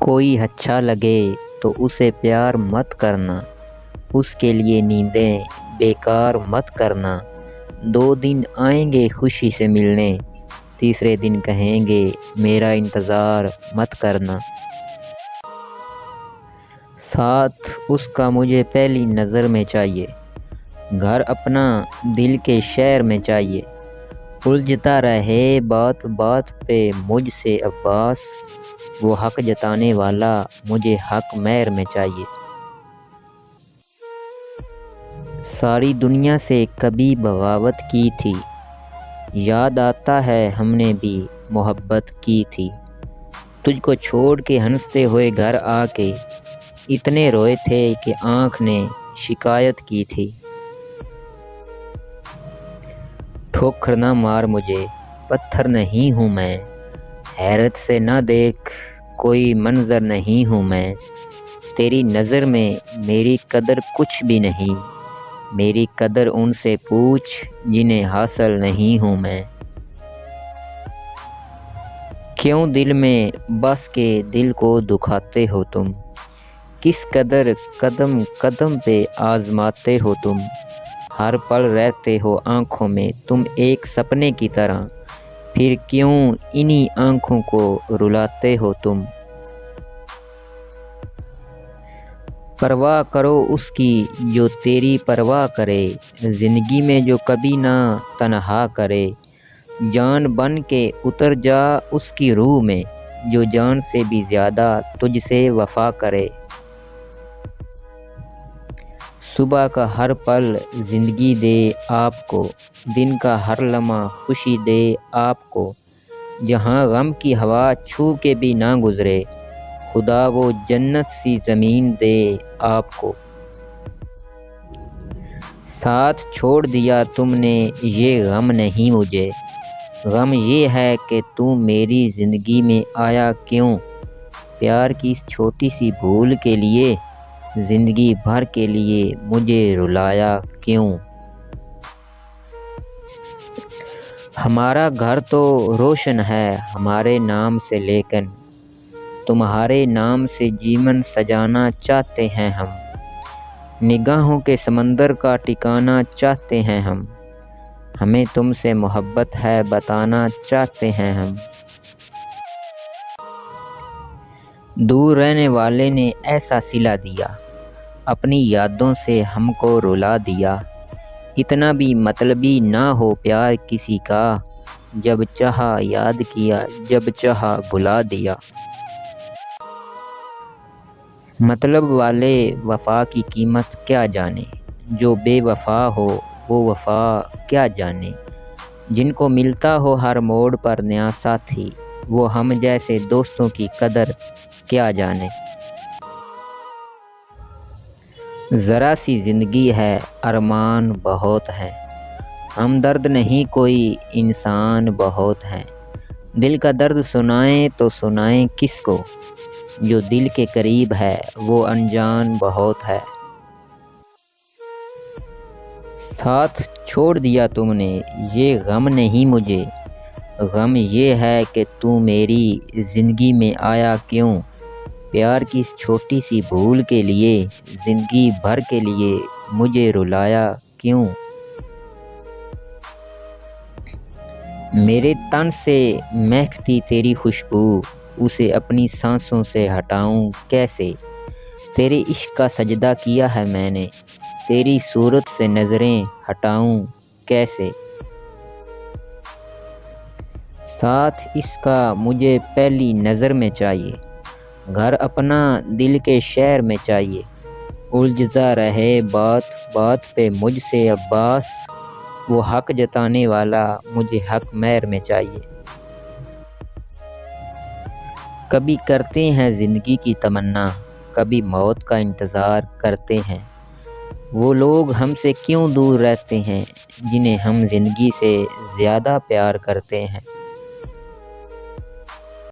کوئی اچھا لگے تو اسے پیار مت کرنا، اس کے لیے نیندیں بیکار مت کرنا۔ 2 دن آئیں گے خوشی سے ملنے، تیسرے دن کہیں گے میرا انتظار مت کرنا۔ ساتھ اس کا مجھے پہلی نظر میں چاہیے، گھر اپنا دل کے شہر میں چاہیے۔ الجھتا رہے بات بات پہ مجھ سے عباس، وہ حق جتانے والا مجھے حق مہر میں چاہیے۔ ساری دنیا سے کبھی بغاوت کی تھی، یاد آتا ہے ہم نے بھی محبت کی تھی۔ تجھ کو چھوڑ کے ہنستے ہوئے گھر آ کے اتنے روئے تھے کہ آنکھ نے شکایت کی تھی۔ ٹھوکر نہ مار مجھے، پتھر نہیں ہوں میں، حیرت سے نہ دیکھ کوئی منظر نہیں ہوں میں۔ تیری نظر میں میری قدر کچھ بھی نہیں، میری قدر ان سے پوچھ جنہیں حاصل نہیں ہوں میں۔ کیوں دل میں بس کے دل کو دکھاتے ہو تم، کس قدر قدم قدم پہ آزماتے ہو تم۔ ہر پل رہتے ہو آنکھوں میں تم ایک سپنے کی طرح، پھر کیوں انہی آنکھوں کو رلاتے ہو تم۔ پرواہ کرو اس کی جو تیری پرواہ کرے، زندگی میں جو کبھی نہ تنہا کرے۔ جان بن کے اتر جا اس کی روح میں، جو جان سے بھی زیادہ تجھ سے وفا کرے۔ صبح کا ہر پل زندگی دے آپ کو، دن کا ہر لمحہ خوشی دے آپ کو۔ جہاں غم کی ہوا چھو کے بھی نہ گزرے، خدا وہ جنت سی زمین دے آپ کو۔ ساتھ چھوڑ دیا تم نے یہ غم نہیں مجھے، غم یہ ہے کہ تم میری زندگی میں آیا کیوں۔ پیار کی اس چھوٹی سی بھول کے لیے، زندگی بھر کے لیے مجھے رلایا کیوں۔ ہمارا گھر تو روشن ہے ہمارے نام سے، لیکن تمہارے نام سے جیون سجانا چاہتے ہیں ہم۔ نگاہوں کے سمندر کا ٹھکانا چاہتے ہیں ہم، ہمیں تم سے محبت ہے بتانا چاہتے ہیں ہم۔ دور رہنے والے نے ایسا سلا دیا، اپنی یادوں سے ہم کو رلا دیا۔ اتنا بھی مطلبی نہ ہو پیار کسی کا، جب چاہا یاد کیا جب چاہا بھلا دیا۔ مطلب والے وفا کی قیمت کیا جانے، جو بے وفا ہو وہ وفا کیا جانے۔ جن کو ملتا ہو ہر موڑ پر نیا ساتھی، وہ ہم جیسے دوستوں کی قدر کیا جانے۔ ذرا سی زندگی ہے ارمان بہت ہیں، ہمدرد نہیں کوئی انسان بہت ہیں۔ دل کا درد سنائیں تو سنائیں کس کو، جو دل کے قریب ہے وہ انجان بہت ہے۔ ساتھ چھوڑ دیا تم نے یہ غم نہیں مجھے، غم یہ ہے کہ تو میری زندگی میں آیا کیوں۔ پیار کی اس چھوٹی سی بھول کے لیے، زندگی بھر کے لیے مجھے رلایا کیوں۔ میرے تن سے مہکتی تیری خوشبو، اسے اپنی سانسوں سے ہٹاؤں کیسے۔ تیرے عشق کا سجدہ کیا ہے میں نے، تیری صورت سے نظریں ہٹاؤں کیسے۔ ساتھ اس کا مجھے پہلی نظر میں چاہیے، گھر اپنا دل کے شہر میں چاہیے۔ الجھتا رہے بات بات پہ مجھ سے عباس، وہ حق جتانے والا مجھے حق مہر میں چاہیے۔ کبھی کرتے ہیں زندگی کی تمنا، کبھی موت کا انتظار کرتے ہیں۔ وہ لوگ ہم سے کیوں دور رہتے ہیں، جنہیں ہم زندگی سے زیادہ پیار کرتے ہیں۔